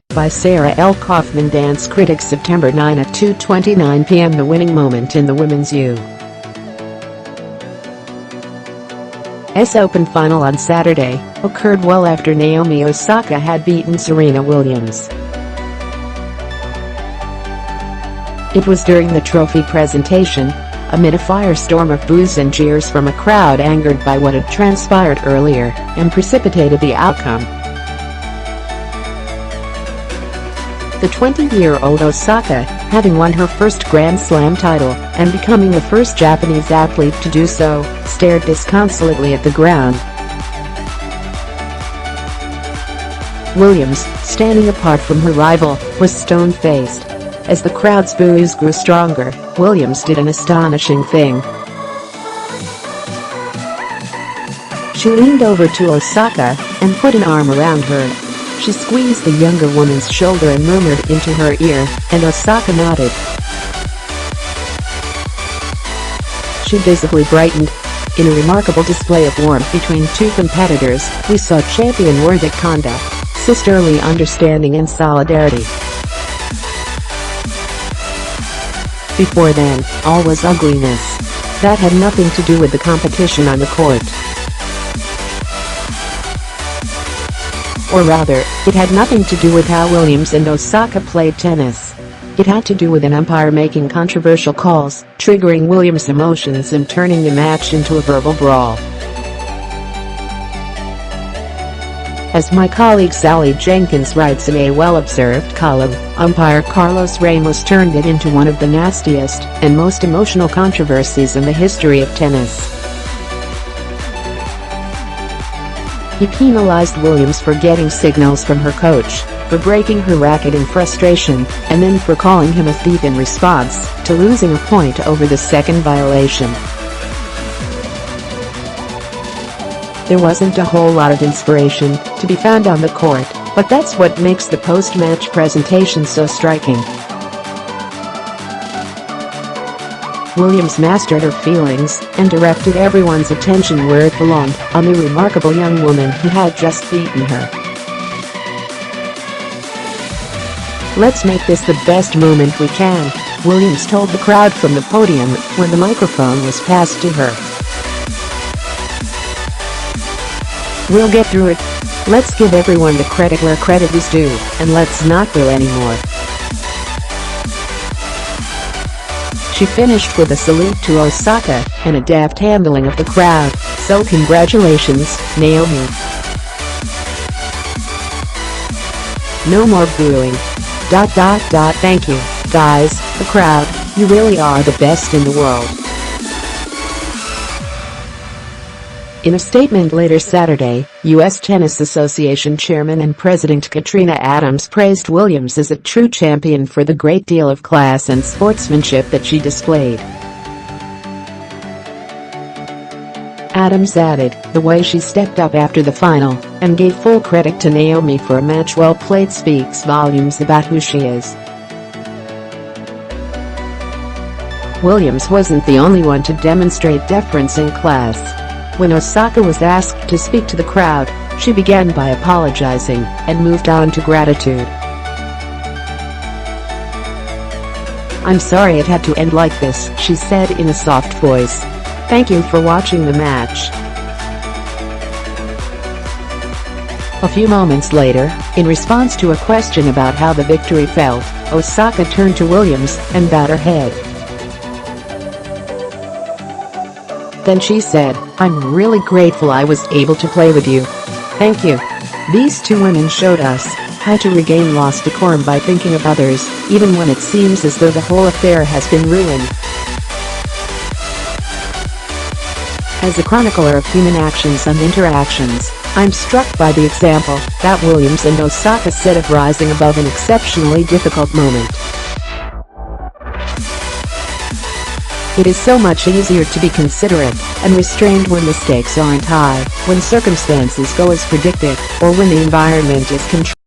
By Sarah L. Kaufman. Dance Critics. September 9 at 2:29 p.m. The winning moment in the women's U.S. Open final on Saturday occurred well after Naomi Osaka had beaten Serena Williams. It was during the trophy presentation, amid a firestorm of boos and jeers from a crowd angered by what had transpired earlier and precipitated the outcome. The 20-year-old Osaka, having won her first Grand Slam title and becoming the first Japanese athlete to do so, stared disconsolately at the ground. Williams, standing apart from her rival, was stone-faced. As the crowd's boos grew stronger, Williams did an astonishing thing. She leaned over to Osaka and put an arm around her. She squeezed the younger woman's shoulder and murmured into her ear, and Osaka nodded. She visibly brightened. In a remarkable display of warmth between two competitors, we saw champion-worthy conduct, sisterly understanding and solidarity. Before then, all was ugliness. That had nothing to do with the competition on the court. Or rather, it had nothing to do with how Williams and Osaka played tennis. It had to do with an umpire making controversial calls, triggering Williams' emotions and turning the match into a verbal brawl. As my colleague Sally Jenkins writes in a well-observed column, umpire Carlos Ramos turned it into one of the nastiest and most emotional controversies in the history of tennis. He penalized Williams for getting signals from her coach, for breaking her racket in frustration, and then for calling him a thief in response to losing a point over the second violation. There wasn't a whole lot of inspiration to be found on the court, but that's what makes the post-match presentation so striking. Williams mastered her feelings and directed everyone's attention where it belonged, on the remarkable young woman who had just beaten her. "Let's make this the best moment we can," Williams told the crowd from the podium when the microphone was passed to her. "We'll get through it. Let's give everyone the credit where credit is due, and let's not grill anymore." She finished with a salute to Osaka and a deft handling of the crowd. "So congratulations, Naomi. No more booing. ... Thank you, guys, the crowd, you really are the best in the world." In a statement later Saturday, U.S. Tennis Association Chairman and President Katrina Adams praised Williams as a true champion for the great deal of class and sportsmanship that she displayed. Adams added, "The way she stepped up after the final and gave full credit to Naomi for a match well played speaks volumes about who she is." Williams wasn't the only one to demonstrate deference in class. When Osaka was asked to speak to the crowd, she began by apologizing and moved on to gratitude. "I'm sorry it had to end like this," she said in a soft voice. "Thank you for watching the match." A few moments later, in response to a question about how the victory felt, Osaka turned to Williams and bowed her head. Then she said, "I'm really grateful I was able to play with you. Thank you." These two women showed us how to regain lost decorum by thinking of others, even when it seems as though the whole affair has been ruined. As a chronicler of human actions and interactions, I'm struck by the example that Williams and Osaka set of rising above an exceptionally difficult moment. It is so much easier to be considerate and restrained when the stakes aren't high, when circumstances go as predicted, or when the environment is controlled.